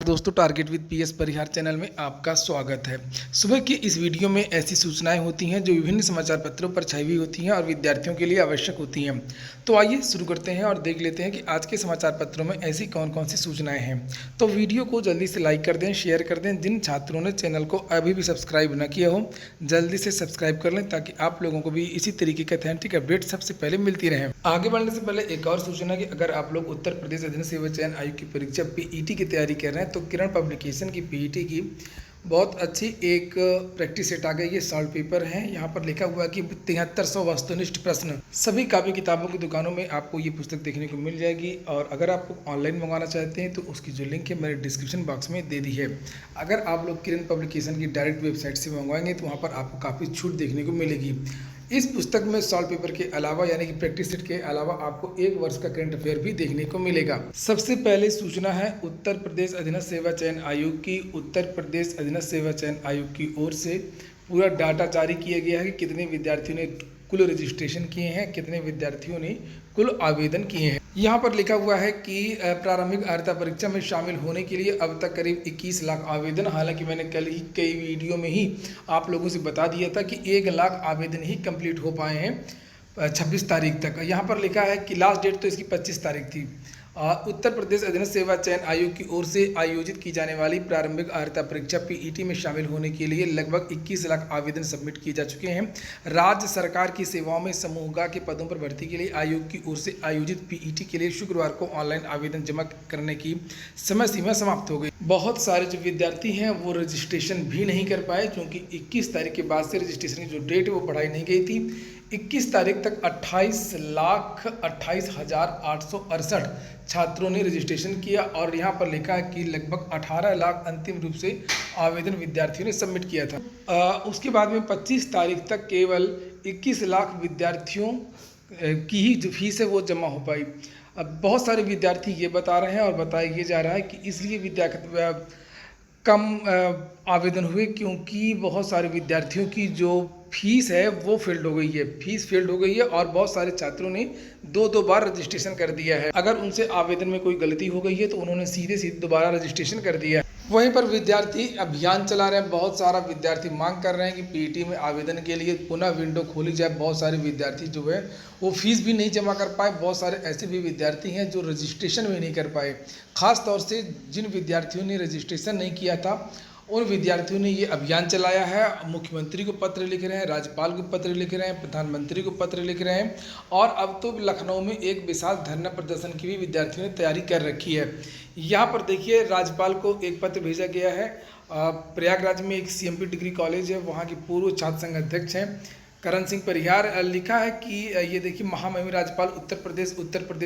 दोस्तों, target with PS Parihar channel में आपका स्वागत है। सुबह की इस वीडियो में ऐसी सूचनाएं होती हैं जो विभिन्न समाचार पत्रों पर छाई हुई होती हैं और विद्यार्थियों के लिए आवश्यक होती हैं। तो आइए शुरू करते हैं और देख लेते हैं कि आज के समाचार पत्रों में ऐसी कौन कौन सी सूचनाएं हैं। तो वीडियो को जल्दी से लाइक कर दें, शेयर कर दें। जिन छात्रों ने चैनल को अभी भी सब्सक्राइब न किया हो, जल्दी से सब्सक्राइब कर लें ताकि आप लोगों को भी इसी तरीके के अथेंटिक अपडेट सबसे पहले मिलती रहे। आगे बढ़ने से पहले एक और सूचना कि अगर आप लोग उत्तर प्रदेश अधीन सेवा चयन आयोग की परीक्षा पीईटी की तैयारी कर रहे हैं तो किरण पब्लिकेशन की पीईटी की बहुत अच्छी एक प्रैक्टिस सेट आ गई है। सॉल्व पेपर है, यहाँ पर लिखा हुआ है कि 7300 वस्तुनिष्ठ प्रश्न। सभी कापी किताबों की दुकानों में आपको ये पुस्तक देखने को मिल जाएगी और अगर आप ऑनलाइन मंगाना चाहते हैं तो उसकी जो लिंक है मैंने डिस्क्रिप्शन बॉक्स में दे दी है। अगर आप लोग किरण पब्लिकेशन की डायरेक्ट वेबसाइट से मंगवाएंगे तो वहाँ पर आपको काफ़ी छूट देखने को मिलेगी। इस पुस्तक में सॉल्व पेपर के अलावा यानी कि प्रैक्टिस सेट के अलावा आपको 1 वर्ष का करंट अफेयर भी देखने को मिलेगा। सबसे पहले सूचना है उत्तर प्रदेश अधीनस्थ सेवा चयन आयोग की। उत्तर प्रदेश अधीनस्थ सेवा चयन आयोग की ओर से पूरा डाटा जारी किया गया है कि कितने विद्यार्थियों ने कुल रजिस्ट्रेशन किए हैं, कितने विद्यार्थियों ने कुल आवेदन किए हैं। यहाँ पर लिखा हुआ है कि प्रारंभिक अर्हता परीक्षा में शामिल होने के लिए अब तक करीब 21 लाख आवेदन। हालांकि मैंने कल ही कई वीडियो में ही आप लोगों से बता दिया था कि 1 लाख आवेदन ही कंप्लीट हो पाए हैं 26 तारीख तक। यहाँ पर लिखा है कि लास्ट डेट तो इसकी 25 तारीख थी। उत्तर प्रदेश अधीनस्थ सेवा चयन आयोग की ओर से आयोजित की जाने वाली प्रारंभिक अर्हता परीक्षा पीईटी में शामिल होने के लिए लगभग 21 लाख आवेदन सबमिट किए जा चुके हैं। राज्य सरकार की सेवाओं में समूह ग के पदों पर भर्ती के लिए आयोग की ओर से आयोजित पीईटी के लिए शुक्रवार को ऑनलाइन आवेदन जमा करने की समय सीमा समाप्त हो गई। बहुत सारे जो विद्यार्थी हैं वो रजिस्ट्रेशन भी नहीं कर पाए क्योंकि 21 तारीख के बाद से रजिस्ट्रेशन की जो डेट है वो बढ़ाई नहीं गई थी। 21 तारीख तक 28,28,868 छात्रों ने रजिस्ट्रेशन किया और यहाँ पर लिखा है कि लगभग 18 लाख अंतिम रूप से आवेदन विद्यार्थियों ने सबमिट किया था। उसके बाद में 25 तारीख तक केवल 21 लाख विद्यार्थियों की ही जो फीस है वो जमा हो पाई। अब बहुत सारे विद्यार्थी ये बता रहे हैं और बताया ये जा रहा है कि इसलिए कम आवेदन हुए क्योंकि बहुत सारे विद्यार्थियों की जो फीस है वो फेल्ड हो गई है। फीस फेल्ड हो गई है और बहुत सारे छात्रों ने 2 बार रजिस्ट्रेशन कर दिया है। अगर उनसे आवेदन में कोई गलती हो गई है तो उन्होंने सीधे दोबारा रजिस्ट्रेशन कर दिया है। वहीं पर विद्यार्थी अभियान चला रहे हैं। बहुत सारा विद्यार्थी मांग कर रहे हैं कि पीईटी में आवेदन के लिए पुनः विंडो खोली जाए। बहुत सारे विद्यार्थी जो है वो फीस भी नहीं जमा कर पाए। बहुत सारे ऐसे भी विद्यार्थी हैं जो रजिस्ट्रेशन भी नहीं कर पाए। ख़ास तौर से जिन विद्यार्थियों ने रजिस्ट्रेशन नहीं किया था उन विद्यार्थियों ने ये अभियान चलाया है। मुख्यमंत्री को पत्र लिख रहे हैं, राज्यपाल को पत्र लिख रहे हैं, प्रधानमंत्री को पत्र लिख रहे हैं और अब तो लखनऊ में एक विशाल धरना प्रदर्शन की भी विद्यार्थियों ने तैयारी कर रखी है। यहाँ पर देखिए राज्यपाल को एक पत्र भेजा गया है। प्रयागराज में एक सीएमपी डिग्री कॉलेज है, वहाँ के पूर्व छात्र संघ अध्यक्ष हैं करण सिंह परिहार। लिखा है कि ये देखिए महामहिम राज्यपाल उत्तर प्रदेश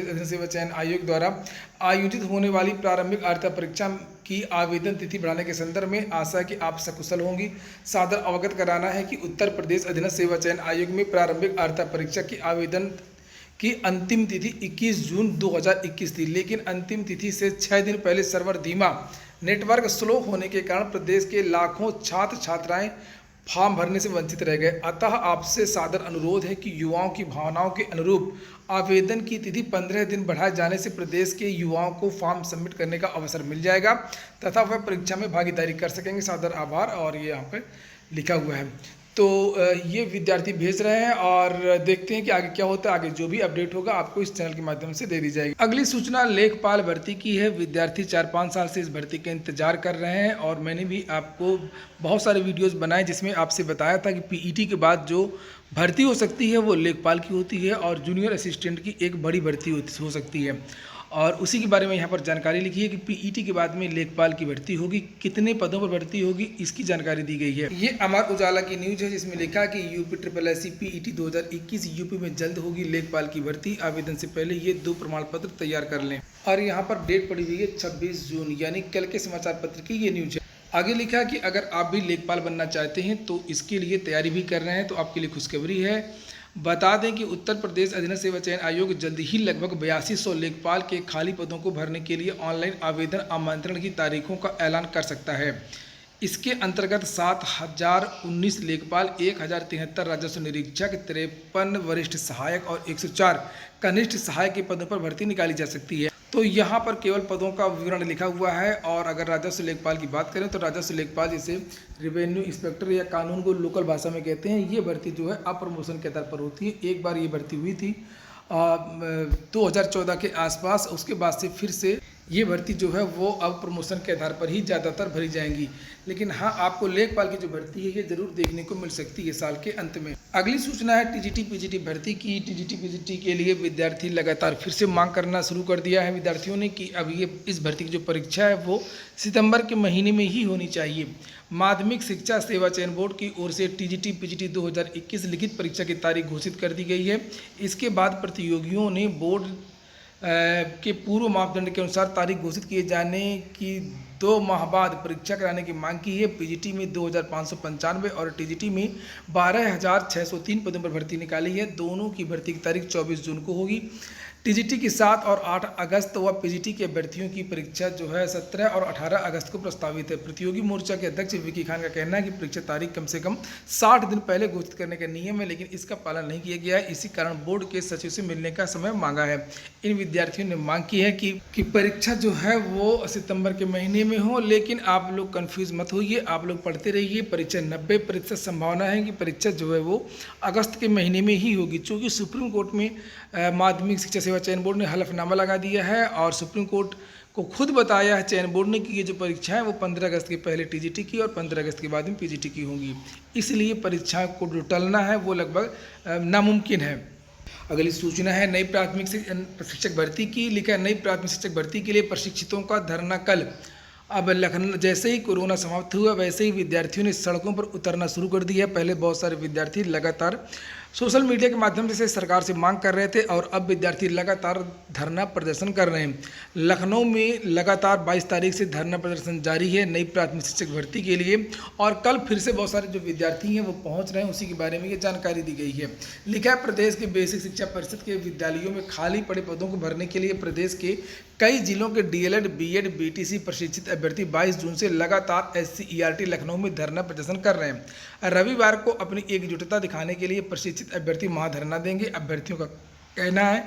अधीन सेवा चयन आयोग द्वारा आयोजित होने वाली प्रारंभिक अर्हता परीक्षा की आवेदन तिथि बढ़ाने के संदर्भ में आशा है कि आप सकुशल होंगी। सादर अवगत कराना है कि उत्तर प्रदेश अधीनस्थ सेवा चयन आयोग में प्रारंभिक अर्हता परीक्षा की आवेदन की अंतिम तिथि 21 जून 2021 थी, लेकिन अंतिम तिथि से 6 दिन पहले सर्वर धीमा नेटवर्क स्लो होने के कारण प्रदेश के लाखों छात्र छात्राएं फॉर्म भरने से वंचित रह गए। अतः आपसे सादर अनुरोध है कि युवाओं की भावनाओं के अनुरूप आवेदन की तिथि 15 दिन बढ़ाए जाने से प्रदेश के युवाओं को फॉर्म सबमिट करने का अवसर मिल जाएगा तथा वह परीक्षा में भागीदारी कर सकेंगे। सादर आभार। और ये यहाँ पर लिखा हुआ है। तो ये विद्यार्थी भेज रहे हैं और देखते हैं कि आगे क्या होता है। आगे जो भी अपडेट होगा आपको इस चैनल के माध्यम से दे दी जाएगी। अगली सूचना लेखपाल भर्ती की है। विद्यार्थी 4-5 साल से इस भर्ती का इंतजार कर रहे हैं और मैंने भी आपको बहुत सारे वीडियोस बनाए जिसमें आपसे बताया था कि पीईटी के बाद जो भर्ती हो सकती है वो लेखपाल की होती है और जूनियर असिस्टेंट की एक बड़ी भर्ती हो सकती है और उसी के बारे में यहाँ पर जानकारी लिखी है कि पीईटी के बाद में लेखपाल की भर्ती होगी। कितने पदों पर भर्ती होगी इसकी जानकारी दी गई है। ये अमर उजाला की न्यूज़ है जिसमें लिखा है कि यूपी पीईटी 2021 यूपी में जल्द होगी लेखपाल की भर्ती। आवेदन से पहले ये 2 प्रमाण पत्र तैयार कर लें। और यहाँ पर डेट पड़ी हुई है 26 जून यानी कल के समाचार पत्र की ये न्यूज़ है। आगे लिखा है कि अगर आप भी लेखपाल बनना चाहते हैं तो इसके लिए तैयारी भी कर रहे हैं तो आपके लिए खुशखबरी है। बता दें कि उत्तर प्रदेश अधीनस्थ सेवा चयन आयोग जल्द ही लगभग 8200 लेखपाल के खाली पदों को भरने के लिए ऑनलाइन आवेदन आमंत्रण की तारीखों का ऐलान कर सकता है। इसके अंतर्गत 7019 लेखपाल, 1073 राजस्व निरीक्षक, 53 वरिष्ठ सहायक और 104 कनिष्ठ सहायक के पदों पर भर्ती निकाली जा सकती है। तो यहाँ पर केवल पदों का विवरण लिखा हुआ है। और अगर राजस्व लेखपाल की बात करें तो राजस्व लेखपाल जिसे रेवेन्यू इंस्पेक्टर या कानून को लोकल भाषा में कहते हैं, ये भर्ती जो है अब प्रमोशन के आधार पर होती है। एक बार ये भर्ती हुई थी 2014 के आसपास, उसके बाद से फिर से ये भर्ती जो है वो अब प्रमोशन के आधार पर ही ज़्यादातर भरी जाएंगी। लेकिन हाँ, आपको लेखपाल की जो भर्ती है ये ज़रूर देखने को मिल सकती है साल के अंत में। अगली सूचना है टीजीटी पीजीटी भर्ती की। टीजीटी पीजीटी के लिए विद्यार्थी लगातार फिर से मांग करना शुरू कर दिया है विद्यार्थियों ने कि अब ये इस भर्ती की जो परीक्षा है वो सितंबर के महीने में ही होनी चाहिए। माध्यमिक शिक्षा सेवा चयन बोर्ड की ओर से टीजीटी पीजीटी 2021 लिखित परीक्षा की तारीख घोषित कर दी गई है। इसके बाद प्रतियोगियों ने बोर्ड के पूर्व मापदंड के अनुसार तारीख घोषित किए जाने की 2 माह बाद परीक्षा कराने की मांग की है। पीजीटी में 2595 और टीजीटी में 12603 पदों पर भर्ती निकाली है। दोनों की भर्ती की तारीख 24 जून को होगी। टीजीटी की 7 और 8 अगस्त व पीजीटी के अभ्यर्थियों की परीक्षा जो है 17 और 18 अगस्त को प्रस्तावित है। प्रतियोगी मोर्चा के अध्यक्ष विकी खान का कहना है कि परीक्षा तारीख कम से कम 60 दिन पहले घोषित करने का नियम है, लेकिन इसका पालन नहीं किया गया है। इसी कारण बोर्ड के सचिव से मिलने का समय मांगा है। इन विद्यार्थियों ने मांग की है कि परीक्षा जो है वो सितंबर के महीने में हो, लेकिन आप लोग कन्फ्यूज मत होइए, आप लोग पढ़ते रहिए। परीक्षा 90% संभावना है कि परीक्षा जो है वो अगस्त के महीने में ही होगी, चूँकि सुप्रीम कोर्ट में माध्यमिक शिक्षा सेवा चयन बोर्ड ने हलफनामा लगा दिया है और सुप्रीम कोर्ट को खुद बताया है चयन बोर्ड ने कि ये जो परीक्षा है वो 15 अगस्त के पहले टीजीटी की और 15 अगस्त के बाद में पीजीटी की होंगी। इसलिए परीक्षा को जो टलना है वो लगभग नामुमकिन है। अगली सूचना है नई प्राथमिक शिक्षक भर्ती की। लिखा है नई प्राथमिक शिक्षक भर्ती के लिए प्रशिक्षितों का धरना कल। अब लखनऊ जैसे ही कोरोना समाप्त हुआ वैसे ही विद्यार्थियों ने सड़कों पर उतरना शुरू कर दिया। पहले बहुत सारे विद्यार्थी लगातार सोशल मीडिया के माध्यम से सरकार से मांग कर रहे थे और अब विद्यार्थी लगातार धरना प्रदर्शन कर रहे हैं। लखनऊ में लगातार 22 तारीख से धरना प्रदर्शन जारी है नई प्राथमिक शिक्षक भर्ती के लिए और कल फिर से बहुत सारे जो विद्यार्थी हैं वो पहुंच रहे हैं, उसी के बारे में ये जानकारी दी गई है। लिखा है प्रदेश के बेसिक शिक्षा परिषद के विद्यालयों में खाली पड़े पदों को भरने के लिए प्रदेश के कई जिलों के डीएलएड बीएड बीटीसी प्रशिक्षित अभ्यर्थी 22 जून से लगातार एससीईआरटी लखनऊ में धरना प्रदर्शन कर रहे हैं। रविवार को अपनी एकजुटता दिखाने के लिए प्रशिक्षित अभ्यर्थी महाधरना देंगे। अभ्यर्थियों का कहना है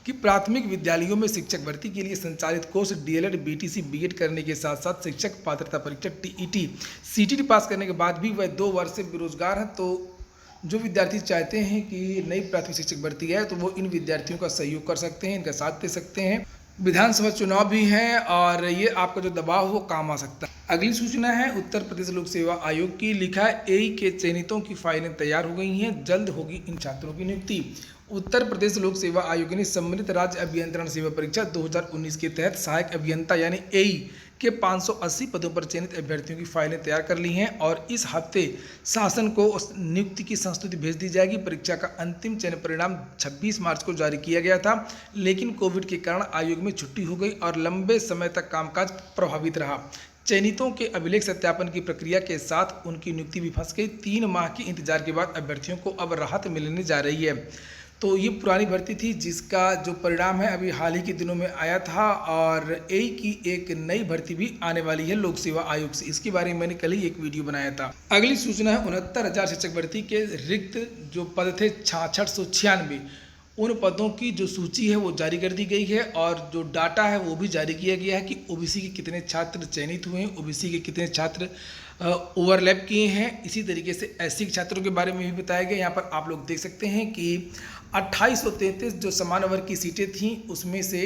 कि प्राथमिक विद्यालयों में शिक्षक भर्ती के लिए संचालित कोर्स डीएलएड बीटीसी बीएड करने के साथ साथ शिक्षक पात्रता परीक्षा टीईटी सीटीटी पास करने के बाद भी वह 2 वर्ष से बेरोजगार हैं। तो जो विद्यार्थी चाहते हैं कि नई प्राथमिक शिक्षक भर्ती है तो वो इन विद्यार्थियों का सहयोग कर सकते हैं, इनका साथ दे सकते हैं। विधानसभा चुनाव भी हैं और ये आपका जो दबाव हो काम आ सकता है। अगली सूचना है उत्तर प्रदेश लोक सेवा आयोग की। लिखा है एई के चयनितों की फाइलें तैयार हो गई हैं, जल्द होगी इन छात्रों की नियुक्ति। उत्तर प्रदेश लोक सेवा आयोग ने सम्मिलित राज्य अभियंत्रण सेवा परीक्षा 2019 के तहत सहायक अभियंता यानी एई के 580 पदों पर चयनित अभ्यर्थियों की फाइलें तैयार कर ली हैं और इस हफ्ते शासन को नियुक्ति की संस्तुति भेज दी जाएगी। परीक्षा का अंतिम चयन परिणाम 26 मार्च को जारी किया गया था, लेकिन कोविड के कारण आयोग में छुट्टी हो गई और लंबे समय तक कामकाज प्रभावित रहा। चयनितों के अभिलेख सत्यापन की प्रक्रिया के साथ उनकी नियुक्ति भी फंस गई। 3 माह के इंतजार के बाद अभ्यर्थियों को अब राहत मिलने जा रही है। तो ये पुरानी भर्ती थी जिसका जो परिणाम है अभी हाल ही के दिनों में आया था और एई की एक नई भर्ती भी आने वाली है लोक सेवा आयोग से। इसके बारे में मैंने कल ही एक वीडियो बनाया था। अगली सूचना है 69,000 शिक्षक भर्ती के रिक्त जो पद थे 6696 उन पदों की जो सूची है वो जारी कर दी गई है और जो डाटा है वो भी जारी किया गया है कि ओबीसी के कितने छात्र चयनित हुए हैं, ओबीसी के कितने छात्र ओवरलैप किए हैं। इसी तरीके से एससी के छात्रों के बारे में भी बताया गया। यहाँ पर आप लोग देख सकते हैं कि 2833 जो सामान्य वर्ग की सीटें थीं उसमें से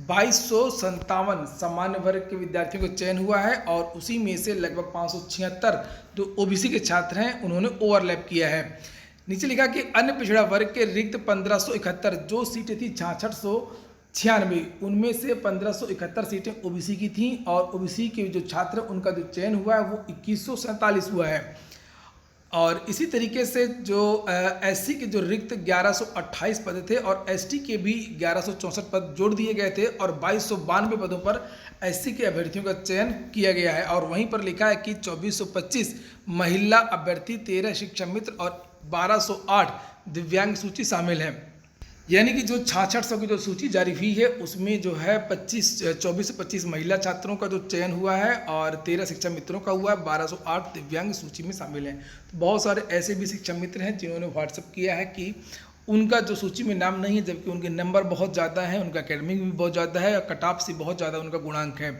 2257 सामान्य वर्ग के विद्यार्थियों का चयन हुआ है और उसी में से लगभग 576 जो ओबीसी के छात्र हैं उन्होंने ओवरलैप किया है। नीचे लिखा कि अन्य पिछड़ा वर्ग के रिक्त 1571 जो सीटें थी 6696 उनमें से 1571 सीटें ओबीसी की थीं और ओबीसी के जो छात्र उनका जो चयन हुआ है वो 2147 हुआ है। और इसी तरीके से जो एससी के जो रिक्त 1128 पद थे और एसटी के भी 1164 पद जोड़ दिए गए थे और 2292 पदों पर एससी के अभ्यर्थियों का चयन किया गया है। और वहीं पर लिखा है कि 2425 महिला अभ्यर्थी, 13 शिक्षा मित्र और 1208 दिव्यांग सूची शामिल है। यानी कि जो 6600 की जो सूची जारी हुई है उसमें जो है 24 से 25 महिला छात्रों का जो चयन हुआ है और 13 शिक्षा मित्रों का हुआ है, 1208 दिव्यांग सूची में शामिल हैं। तो बहुत सारे ऐसे भी शिक्षा मित्र हैं जिन्होंने व्हाट्सएप किया है कि उनका जो सूची में नाम नहीं है, जबकि उनके नंबर बहुत ज़्यादा हैं, उनका एकेडमिक भी बहुत ज़्यादा है और कट ऑफ से बहुत ज़्यादा उनका गुणांक है।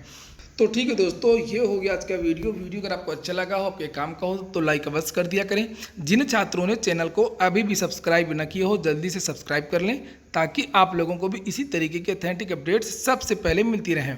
तो ठीक है दोस्तों, ये हो गया आज का वीडियो अगर आपको अच्छा लगा हो, आपके काम का हो, तो लाइक अवश्य कर दिया करें। जिन छात्रों ने चैनल को अभी भी सब्सक्राइब न किया हो, जल्दी से सब्सक्राइब कर लें, ताकि आप लोगों को भी इसी तरीके के ऑथेंटिक अपडेट्स सबसे पहले मिलती रहें।